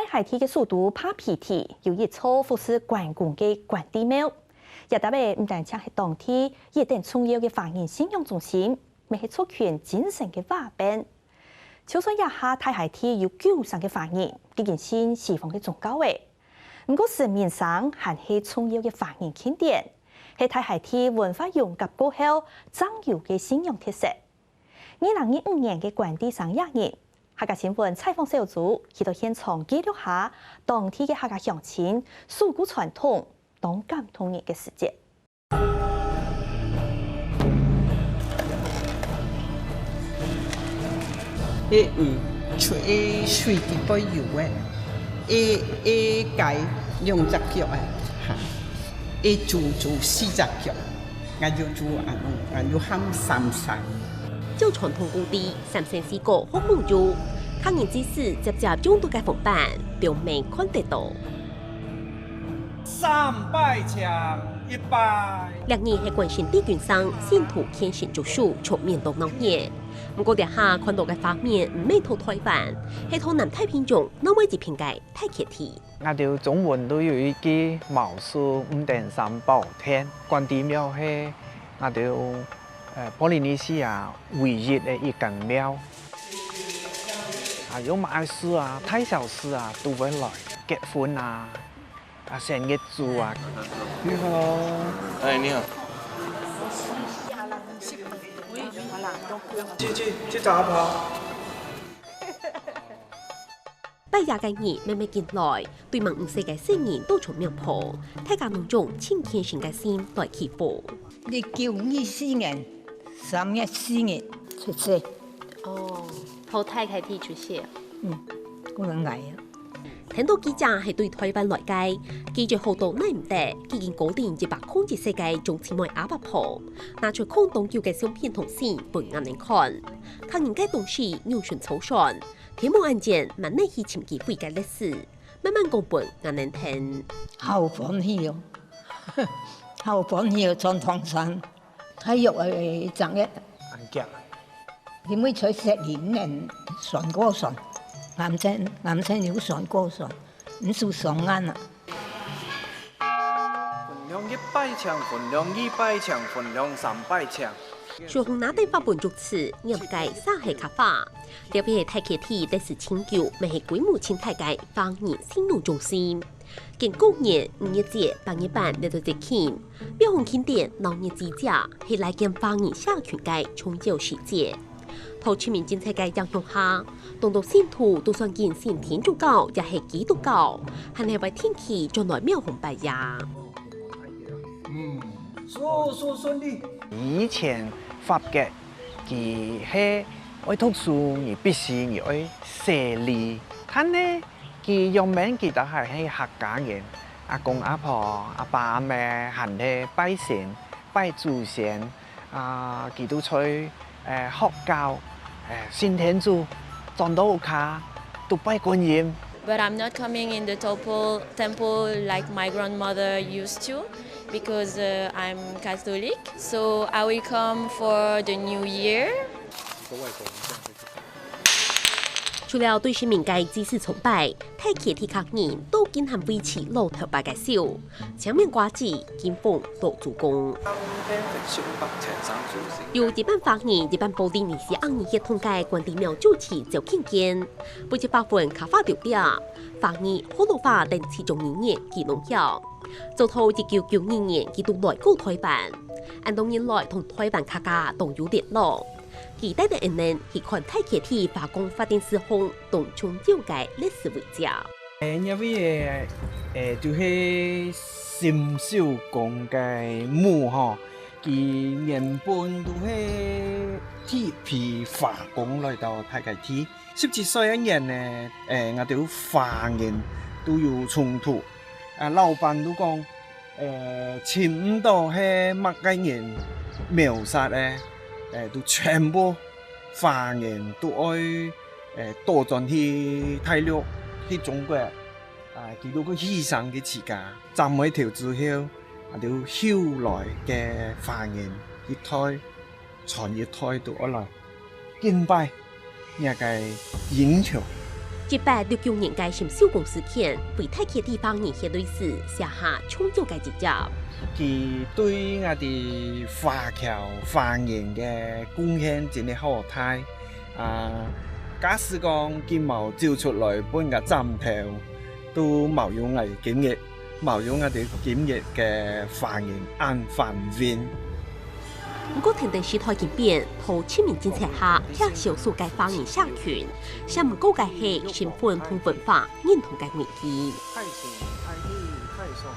海地嘅首都帕皮提有一座富士关公嘅关帝庙，也特别唔但只系当地一等重要嘅华人信仰中心，咪系促权精神嘅话柄。就算一下太海地有90%嘅华人，既然信西方嘅宗教嘅，不过市面上还系重要嘅华人景点，系太海地文化融合过后增有嘅信仰特色。2025年嘅关帝生日，客家新闻采访小组去到现场记录下当地嘅客家乡亲守古传统、当感动人嘅事迹。吹水地不油嘅，改用只腳啊，煮4隻腳，我就煮我就喊3聲。照傳統故地，3聲4個好豐富，客人之時接中度嘅風板，表面看得到。300槍100。兩年係關心地權上，信徒虔誠做書，出面到鬧熱。不過底下看到嘅畫面唔係套台灣，係套南太平洋南位一片嘅太極地。我哋中文都有一句茅書5.3寶天，關帝廟係我哋波利尼西亞唯一嘅一間廟。有馬來西亞、大小事啊都會來結婚啊、生日祝啊。你好，哎，你好。去找阿婆。拜日嘅日慢慢見來，對問唔世界新年都從廟鋪，睇下農種千虔誠嘅心來祈福。1924年3月4日出世。哦，後太開始出世。我能嚟啊！聽到記者係對台灣來計，記者好到耐唔得，已經嗰年100控制世界仲前來阿伯婆，拿出空洞叫嘅相片同時俾人哋看，客人嘅東西牛順草順，天幕案件慢慢去潛記悔嘅歷史，慢慢講俾人哋聽。好歡喜哦，好歡喜哦！裝唐山，體育係爭一。點會取石年人船過船？男生有船過船，唔數上岸啦。分量100槍，分量200槍，分量300槍。隨紅拿地法本族詞，任計沙係卡法，特別係太極地第19咪係規模前太極方言先路中心。近9年5月節8月半嚟到節慶，標紅慶典鬧熱之家係來見方言社群嘅重要時節。頭全面政策嘅影響下，當到信徒都想見信天主教也係基督教，係為天氣將來廟紅拜呀。順利。以前法國佢係愛讀書，而必須而愛寫字，但呢佢用名佢都係客家人，阿公阿婆、阿爸阿媽行去拜神、拜祖先，佢都去學教。信天主，撞到屋卡都拜觀音。But I'm not coming in the temple like my grandmother used to, because I'm Catholic. So I will come for the New Year. 除了對神明嘅祭祀崇拜，太極地客人都經常維持老頭白嘅燒，前面掛子、金鳳到主公。由一班法人、一班布丁尼斯昂尼嘅通街關帝廟主持就見見，不止8份卡法條表，法人好老法等其中2年記農業，就到1992年佢都來過台灣，按當年來同台灣客家都有聯絡。期待的人們去看太極地法公發展時空同重要嘅歷史遺跡。因為就是新手工嘅墓嗬，佢原本都係鐵皮法工來到太極地。17歲一年呢，我哋法人都有衝突，老闆都講，簽唔到係乜嘅人謀殺咧。都全部華人都愛多轉去大陸去中國，佢都個犧牲嘅自家，站喺條之後，就後來嘅華人一代傳一代都來敬拜，也個英雄。1869年嘅深秀公司前为太溪地方言协律师写下重要嘅指教。佢對我哋華僑方言嘅貢獻真係好大。假使講佢冇照出來本嘅站頭，都冇有我哋今日，冇有我哋今日嘅方言安繁榮。不過天地時代演變，同全民政策下，向少數嘅方言社群，想唔過嘅係身份同文化認同嘅危機。太順太氣太爽。